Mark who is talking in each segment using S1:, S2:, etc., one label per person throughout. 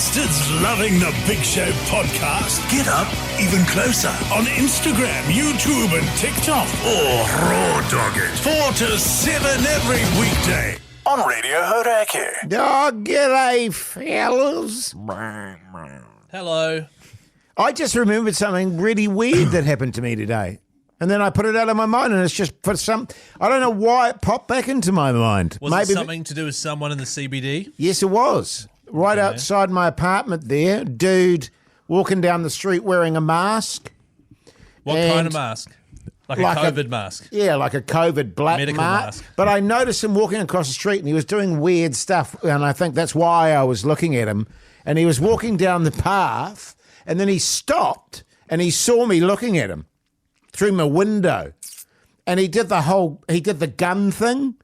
S1: bastards loving the Big Show podcast? Get up even closer on Instagram, YouTube and TikTok. Or raw dog it 4 to 7 every weekday on Radio Hauraki.
S2: Oh, g'day, fellas.
S3: Hello.
S2: I just remembered something really weird that happened to me today. And then I put it out of my mind, and it's just for some... I don't know why it popped back into my mind.
S3: Was it something to do with someone in the CBD?
S2: Yes, it was. Right outside my apartment there, dude walking down the street wearing a mask.
S3: What kind of mask? Like a COVID mask?
S2: Yeah, like a COVID black
S3: medical mask.
S2: But I noticed him walking across the street, and he was doing weird stuff, and I think that's why I was looking at him. And he was walking down the path, and then he stopped, and he saw me looking at him through my window, and he did the gun thing.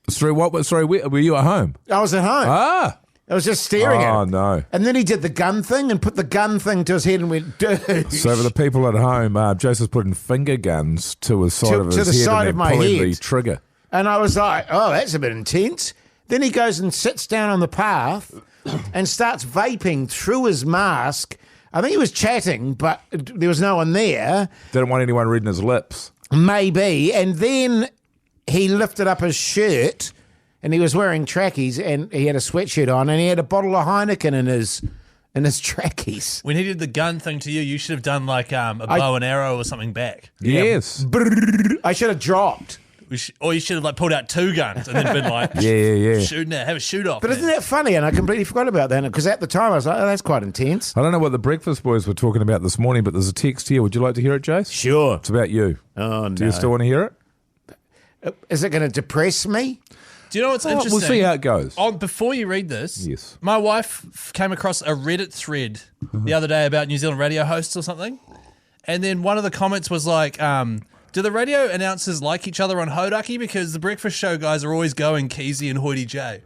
S4: Sorry, were you at home?
S2: I was at home. I was just staring at him.
S4: Oh, no.
S2: And then he did the gun thing and put the gun thing to his head and went, dude.
S4: So for the people at home, Joseph's putting finger guns to his side of his head
S2: side
S4: and
S2: of
S4: then
S2: my
S4: pulling
S2: head.
S4: the trigger.
S2: And I was like, oh, that's a bit intense. Then he goes and sits down on the path and starts vaping through his mask. I think he was chatting, but there was no one there.
S4: Didn't want anyone reading his lips.
S2: Maybe. And then he lifted up his shirt, and he was wearing trackies, and he had a sweatshirt on, and he had a bottle of Heineken in his trackies.
S3: When he did the gun thing to you, you should have done like a bow and arrow or something back.
S4: Yes.
S2: I should have dropped.
S3: Or you should have like pulled out two guns and then been like,
S4: Yeah.
S3: shooting it, have a shoot off.
S2: But isn't that funny? And I completely forgot about that, because at the time I was like, oh, that's quite intense.
S4: I don't know what the Breakfast Boys were talking about this morning, but there's a text here. Would you like to hear it, Jace?
S2: Sure.
S4: It's about you.
S2: Oh, no.
S4: Do you still want to hear it?
S2: Is it going to depress me?
S3: Do you know what's interesting?
S4: We'll see how it goes.
S3: Before you read this,
S4: Yes.
S3: my wife came across a Reddit thread the other day about New Zealand radio hosts or something. And then one of the comments was like, do the radio announcers like each other on Hauraki? Because the breakfast show guys are always going Keyzie and Hoyte J.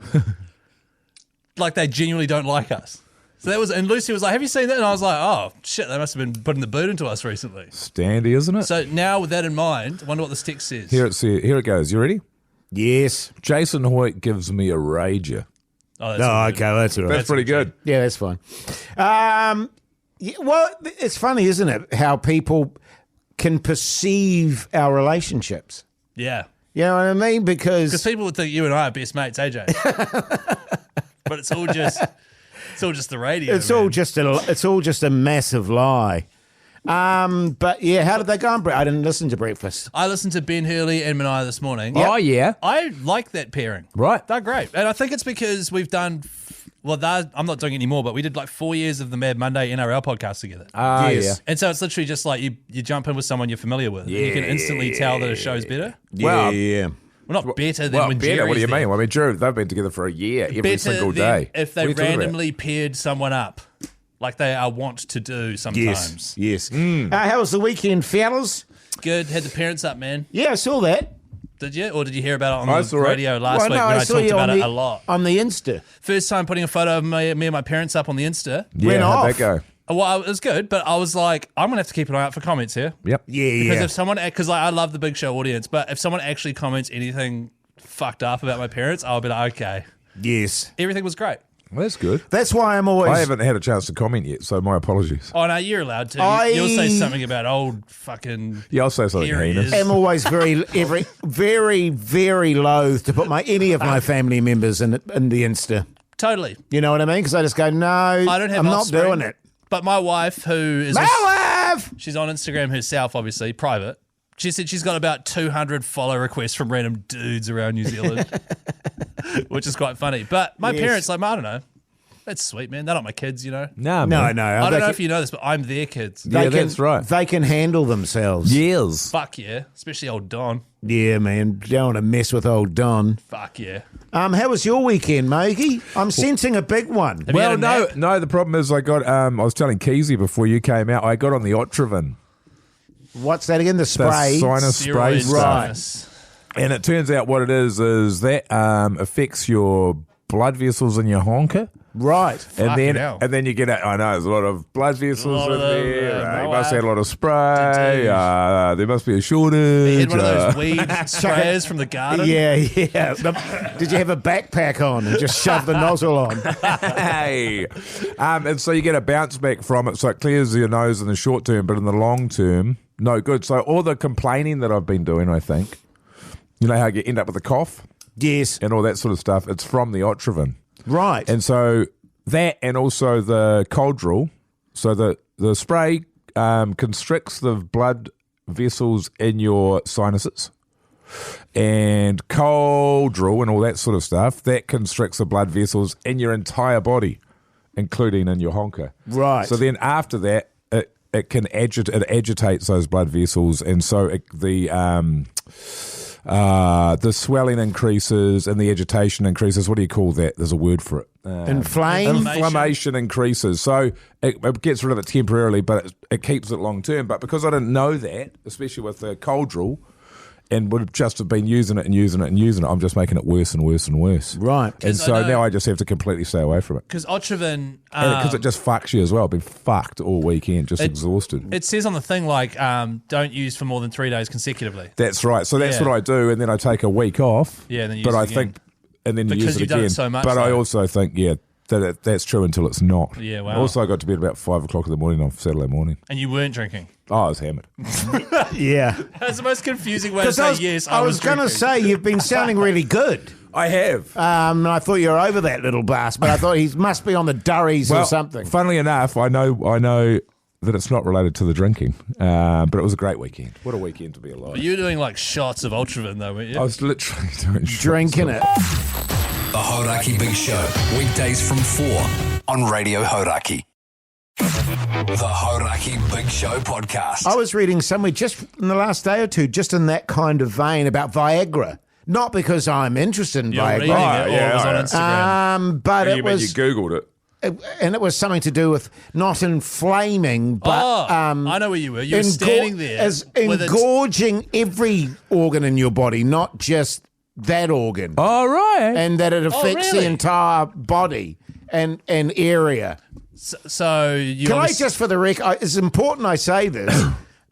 S3: Like they genuinely don't like us. So that was, and Lucy was like, have you seen that? And I was like, oh, shit, they must have been putting the boot into us recently.
S4: Standy, isn't it?
S3: So now with that in mind, I wonder what this text says.
S4: Here it goes. You ready?
S2: Yes.
S4: Jason Hoyte gives me a rager.
S3: Oh, that's all good.
S2: Okay, that's all right.
S4: That's pretty good.
S2: Yeah, that's fine. Yeah, well, it's funny, isn't it, how people can perceive our relationships.
S3: Yeah.
S2: You know what I mean?
S3: Because people would think you and I are best mates, AJ. But it's all just the radio.
S2: It's all just a massive lie. But yeah, how did they go on? I didn't listen to Breakfast.
S3: I listened to Ben Hurley and Minogue this morning.
S4: Oh, yeah.
S3: I like that pairing.
S4: Right.
S3: They're great. And I think it's because we've done, I'm not doing it anymore, but we did like 4 years of the Mad Monday NRL podcast together.
S2: Yes.
S4: Yeah.
S3: And so it's literally just like you jump in with someone you're familiar with. Yeah. And you can instantly tell that a show's better.
S4: Well,
S2: yeah.
S3: Well, not better than when
S4: better,
S3: Jerry's
S4: what do you
S3: there.
S4: mean? Well, I mean, Drew, they've been together for a year every
S3: Better
S4: single
S3: than
S4: day.
S3: if they
S4: What are you talking about?
S3: randomly paired someone up, like they are wont to do sometimes.
S2: Yes. How was the weekend, fellas?
S3: Good. Had the parents up, man.
S2: Yeah, I saw that.
S3: Did you? Or did you hear about it
S4: I
S3: on
S4: saw
S3: the
S4: it.
S3: radio last week when I
S2: saw
S3: talked
S2: you
S3: about
S2: on
S3: it a lot?
S2: On the Insta.
S3: First time putting a photo of me and my parents up on the Insta.
S4: Yeah, how'd that go?
S3: Well, it was good, but I was like, I'm going to have to keep an eye out for comments here.
S4: Yep.
S3: Because if someone, because I love the Big Show audience, but if someone actually comments anything fucked up about my parents, I'll be like, okay.
S2: Yes.
S3: Everything was great.
S4: Well, that's good.
S2: That's why I'm always...
S4: I haven't had a chance to comment yet, so my apologies.
S3: Oh, no, you're allowed to. You'll say something about old fucking...
S4: Yeah, I'll say something
S3: Here he
S4: heinous.
S3: is.
S2: I'm always very, very loath to put any of my family members in the Insta.
S3: Totally.
S2: You know what I mean? Because I just go, no,
S3: I don't have
S2: I'm not
S3: offspring,
S2: doing it.
S3: But my wife, who is... She's on Instagram herself, obviously, private. She said she's got about 200 follow requests from random dudes around New Zealand, which is quite funny. But my parents, like, I don't know. That's sweet, man. They're not my kids, you know?
S4: No.
S3: I don't know if you know this, but I'm their kids.
S4: That's right.
S2: They can handle themselves.
S4: Yes.
S3: Fuck yeah. Especially old Don.
S2: Yeah, man. Don't want to mess with old Don.
S3: Fuck yeah.
S2: How was your weekend, Mogi? I'm sensing a big one.
S3: Have you had a nap?
S4: No. The problem is I was telling Keyzie before you came out, I got on the Otrivin.
S2: What's that again? The spray?
S4: The sinus spray
S3: Steroid
S4: stuff.
S3: sinus.
S4: And it turns out what it is that affects your blood vessels in your honker.
S2: Right.
S4: And
S3: Fucking hell.
S4: then you get out. I know there's a lot of blood vessels in
S3: of them,
S4: there. You must
S3: wow.
S4: have a lot of spray. There must be a shortage.
S3: He had one of those weed sprayers from the garden.
S2: Yeah. Did you have a backpack on and just shove the nozzle on?
S4: Hey. And so you get a bounce back from it, so it clears your nose in the short term, but in the long term, no good. So all the complaining that I've been doing, I think, you know how you end up with a cough?
S2: Yes.
S4: And all that sort of stuff, it's from the Otriven.
S2: Right.
S4: And so that, and also the Coldril, so the spray constricts the blood vessels in your sinuses, and Coldril and all that sort of stuff, that constricts the blood vessels in your entire body, including in your honker.
S2: Right.
S4: So then after that, it agitates those blood vessels, and so the swelling increases and the agitation increases. What do you call that? There's a word for it. Inflammation increases. So it gets rid of it temporarily, but it keeps it long term. But because I didn't know that, especially with the Coldril, and would have just have been using it, I'm just making it worse and worse and worse.
S2: Right.
S4: And so now I just have to completely stay away from it.
S3: Because Otriven...
S4: Because it just fucks you as well. I've been fucked all weekend, just exhausted.
S3: It says on the thing, like, don't use for more than 3 days consecutively.
S4: That's right. So that's what I do, and then I take a week off.
S3: Yeah, and then you
S4: but
S3: use it
S4: I
S3: again.
S4: think, and then you
S3: Because
S4: use it
S3: you've done
S4: again.
S3: it so much,
S4: but I
S3: though.
S4: also think, that's true until it's not.
S3: Yeah, wow.
S4: Also, I got to bed about 5 o'clock in the morning on Saturday morning.
S3: And you weren't drinking.
S4: Oh, I was hammered.
S2: Yeah.
S3: That's the most confusing way to say yes.
S2: I was going to
S3: drinking.
S2: say you've been sounding really good.
S4: I have.
S2: I thought you were over that little blast, but I thought he must be on the durries or something.
S4: Funnily enough, I know that it's not related to the drinking, but it was a great weekend. What a weekend to be alive.
S3: But you were doing like shots of Ultraven though, weren't you?
S4: I was literally doing shots
S2: Drinking
S4: of-
S2: it.
S1: The Hauraki Big Show, weekdays from 4 on Radio Hauraki. The Hauraki Big Show podcast.
S2: I was reading somewhere just in the last day or two, just in that kind of vein about Viagra. Not because I'm interested in
S3: You're
S2: Viagra.
S3: reading it, or it was on Instagram.
S2: But
S4: You
S2: it
S4: mean you
S2: was,
S4: Googled it?
S2: and it was something to do with not inflaming, but
S3: I know where you were. You were standing there
S2: as
S3: with it.
S2: engorging every organ in your body, not just that organ,
S4: Oh, right.
S2: and that it affects
S3: really?
S2: the entire body and area.
S3: So you
S2: Can I
S3: obviously-
S2: just, for the record, it's important I say this.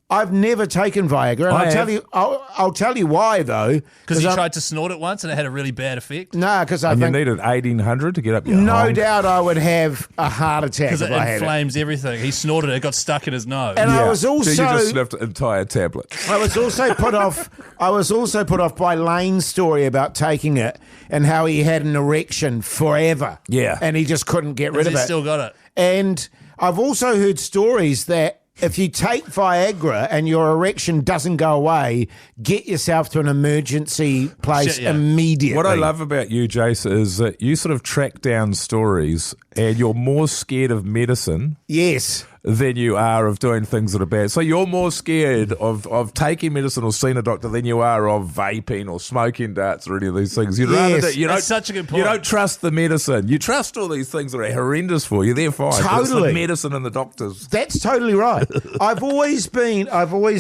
S2: I've never taken Viagra, and
S4: I
S2: I'll tell
S4: have.
S2: you. I'll tell you why though.
S3: because you tried to snort it once and it had a really bad effect.
S2: No, because I
S4: And you
S2: think
S4: needed 1,800 to get up your
S2: no
S4: honk.
S2: doubt I would have a heart attack
S3: Because
S2: if
S3: it
S2: I had it.
S3: inflames everything. He snorted it, it got stuck in his nose.
S2: And I was
S4: So
S2: also
S4: you just sniffed an entire tablet.
S2: I was also put off. I was also put off by Lane's story about taking it and how he had an erection forever.
S4: Yeah.
S2: and he just couldn't get rid
S3: Has
S2: of
S3: he
S2: it.
S3: still got it?
S2: And I've also heard stories that if you take Viagra and your erection doesn't go away, get yourself to an emergency place
S3: Shit, yeah.
S2: immediately.
S4: What I love about you, Jason, is that you sort of track down stories and you're more scared of medicine
S2: Yes.
S4: than you are of doing things that are bad. So you're more scared of taking medicine or seeing a doctor than you are of vaping or smoking darts or any of these things. You'd rather
S2: Yes.
S4: that you
S3: That's
S4: don't,
S3: such a good
S4: You
S3: point.
S4: don't trust the medicine. You trust all these things that are horrendous for you. They're fine. But it's the
S2: Totally.
S4: medicine and the doctors.
S2: That's totally right. I've always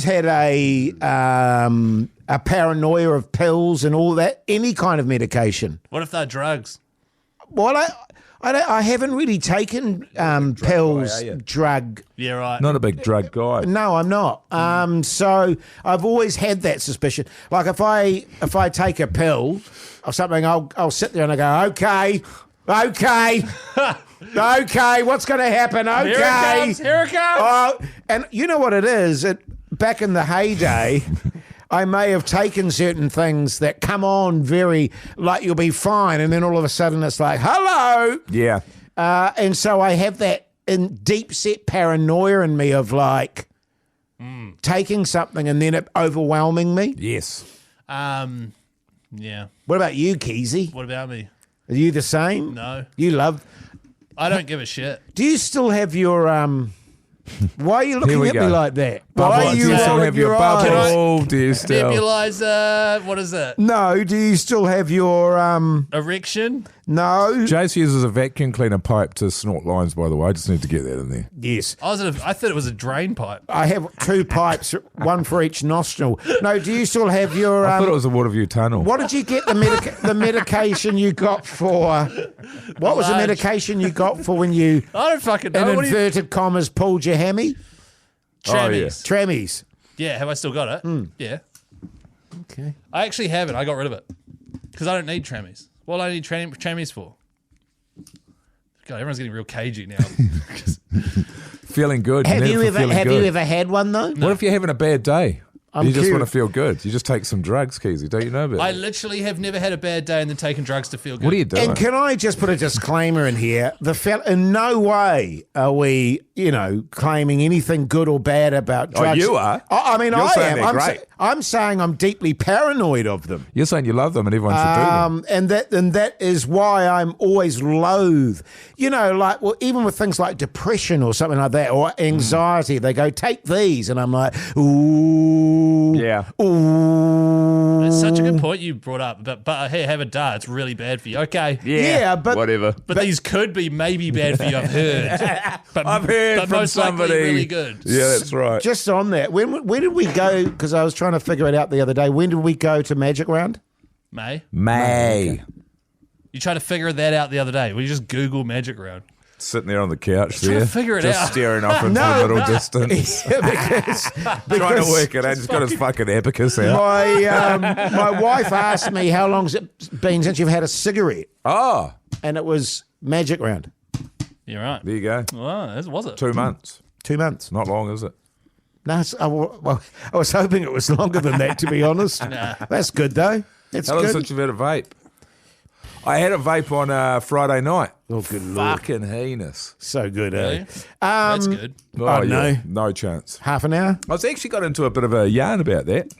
S2: had a paranoia of pills and all that, any kind of medication.
S3: What if they're drugs?
S2: Well, I haven't really taken pills,
S4: guy, are you?
S2: drug.
S3: Yeah, right.
S4: Not a big drug guy.
S2: No, I'm not. So I've always had that suspicion. Like if I take a pill or something, I'll sit there and I go, okay, what's going to happen? Okay,
S3: Here it comes.
S2: Oh, and you know what it is? Back in the heyday, I may have taken certain things that come on very like you'll be fine, and then all of a sudden it's like hello,
S4: Yeah.
S2: and so I have that in deep set paranoia in me of like taking something and then it overwhelming me.
S4: Yes.
S3: Yeah.
S2: What about you, Keyzie?
S3: What about me?
S2: Are you the same?
S3: No.
S2: You love.
S3: I don't give a shit.
S2: Do you still have your Why are you
S4: Here
S2: looking
S4: we
S2: at
S4: go.
S2: me like that?
S4: Bubble.
S2: Why are
S4: Do
S2: you
S4: you still
S2: rolling
S4: have your
S2: eyes?
S4: bubble? Do you still?
S3: Nebulizer. What is it?
S2: No, do you still have your
S3: Erection.
S2: No.
S4: Jace uses a vacuum cleaner pipe to snort lines, by the way. I just need to get that in there.
S2: Yes.
S3: I thought it was a drain pipe.
S2: I have 2 pipes, one for each nostril. No, do you still have your...
S4: I thought it was a Waterview tunnel.
S2: What did you get the medication you got for... What was the medication you got for when you...
S3: I don't fucking know.
S2: In inverted commas, pulled your hammy?
S3: Trammies.
S2: Trammies.
S3: Yeah, have I still got it? Yeah.
S2: Okay.
S3: I actually have it. I got rid of it. Because I don't need trammies. What do I need trammies for? God, everyone's getting real cagey now.
S4: Feeling good.
S2: Have you ever had one, though?
S4: No. What if you're having a bad day? You just
S2: curious.
S4: want to feel good. You just take some drugs, Keyzie. Don't you know about
S3: I
S4: that?
S3: literally have never had a bad day and then taken drugs to feel good.
S4: What are you doing?
S2: And can I just put a disclaimer in here? In no way are we, claiming anything good or bad about drugs.
S4: Oh, you are?
S2: I mean,
S4: You're
S2: I
S4: saying
S2: am.
S4: they're great.
S2: I'm saying I'm deeply paranoid of them.
S4: You're saying you love them and everyone should do them.
S2: And that is why I'm always loath. Even with things like depression or something like that, or anxiety, they go, take these. And I'm like, ooh.
S4: Yeah.
S2: Ooh.
S3: It's such a good point you brought up. But hey, have a dart. It's really bad for you. Okay.
S2: Yeah, but
S4: whatever.
S3: But these could be maybe bad for you, I've heard.
S4: I've heard
S3: but
S4: from
S3: most
S4: somebody.
S3: likely really good.
S4: Yeah, that's right.
S2: just on that, when did we go? Because I was trying to figure it out the other day. When did we go to Magic Round?
S3: May.
S4: Okay.
S3: You tried to figure that out the other day. Will you just Google Magic Round?
S4: Sitting there on the couch
S3: Trying
S4: there.
S3: to figure it
S4: just
S3: out.
S4: staring off into the middle distance.
S2: because
S4: Trying to work it out. He's got his fucking abacus out.
S2: my wife asked me how long's it been since you've had a cigarette,
S4: Oh,
S2: and it was Magic Round.
S3: You're right.
S4: there you go.
S3: Wow, was it?
S4: 2 months.
S2: 2 months.
S4: Not long, is it?
S2: No, I was hoping it was longer than that, to be honest.
S3: Nah.
S2: That's good though. It's
S4: How long
S2: good.
S4: since you've had a vape? I had a vape on Friday night.
S2: Oh, good lord.
S4: Fucking heinous.
S2: So good,
S3: Really?
S2: eh?
S3: That's good.
S2: Oh, no.
S4: No chance.
S2: Half an hour?
S4: I was actually got into a bit of a yarn about that.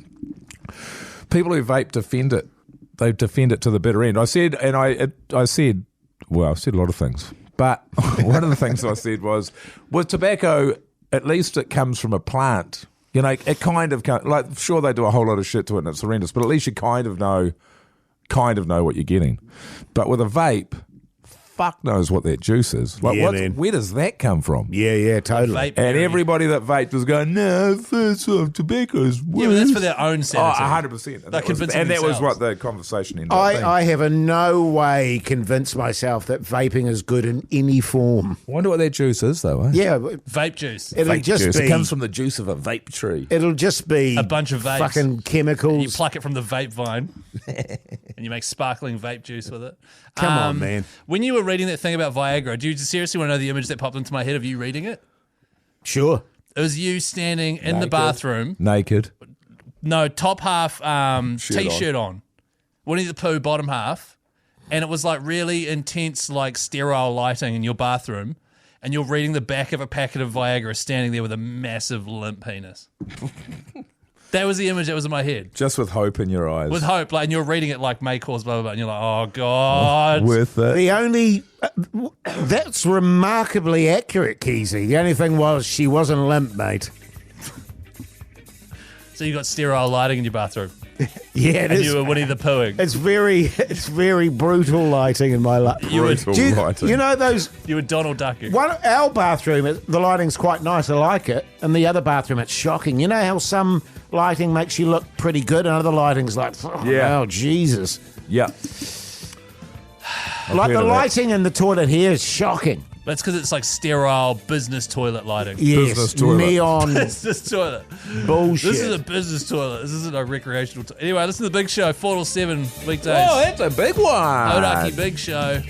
S4: People who vape defend it. They defend it to the bitter end. I said a lot of things. But one of the things I said was, with tobacco, at least it comes from a plant. It kind of sure they do a whole lot of shit to it and it's horrendous, but at least you kind of know what you're getting. But with a vape, fuck knows what that juice is.
S2: Man.
S4: Where does that come from?
S2: Yeah, totally.
S3: Vape
S4: And
S3: berry.
S4: everybody that vaped was going, no, first off, tobacco is worse.
S3: Yeah, but that's for their own
S4: Oh,
S3: sanity.
S4: 100%.
S3: They're convincing
S4: and that was
S3: themselves.
S4: what the conversation ended up being.
S2: I have in no way convinced myself that vaping is good in any form.
S4: I wonder what that juice is, though. Eh?
S2: Yeah,
S3: Vape juice.
S2: it'll
S4: Vape
S2: just
S4: juice.
S2: be
S4: It comes from the juice of a vape tree.
S2: It'll just be
S3: A bunch of vapes.
S2: fucking chemicals.
S3: You pluck it from the vape vine and you make sparkling vape juice with it.
S2: Come on, man.
S3: When you were reading that thing about Viagra, do you seriously want to know the image that popped into my head of you reading it?
S2: Sure.
S3: It was you standing in the bathroom.
S4: Naked.
S3: No, top half T-shirt on. Winnie the Pooh bottom half. And it was like really intense, like sterile lighting in your bathroom. And you're reading the back of a packet of Viagra standing there with a massive limp penis. That was the image that was in my head.
S4: Just with hope in your eyes.
S3: With hope, like, and you're reading it like may cause blah, blah, blah, and you're like, oh, God.
S4: With it.
S2: The only that's remarkably accurate, Keyzie. The only thing was she wasn't limp, mate.
S3: So you got sterile lighting in your bathroom.
S2: Yeah, it
S3: And
S2: is.
S3: you were Winnie the Poohing.
S2: It's very brutal lighting in my life.
S3: You were,
S4: lighting.
S2: You know those?
S3: you were Donald Ducking.
S2: Our bathroom, the lighting's quite nice. I like it. And the other bathroom, it's shocking. You know how some lighting makes you look pretty good, and other lighting's like, oh Jesus.
S4: Yeah.
S2: Like the
S4: heard of that.
S2: lighting in the toilet here is shocking.
S3: That's because it's like sterile business toilet lighting.
S2: Yes,
S4: Business toilet.
S2: neon
S3: Business toilet.
S2: bullshit.
S3: This is a business toilet. This isn't a recreational toilet. Anyway, listen to the big show, 4 till 7 weekdays.
S4: Oh, that's a big one.
S3: Hauraki Big Show.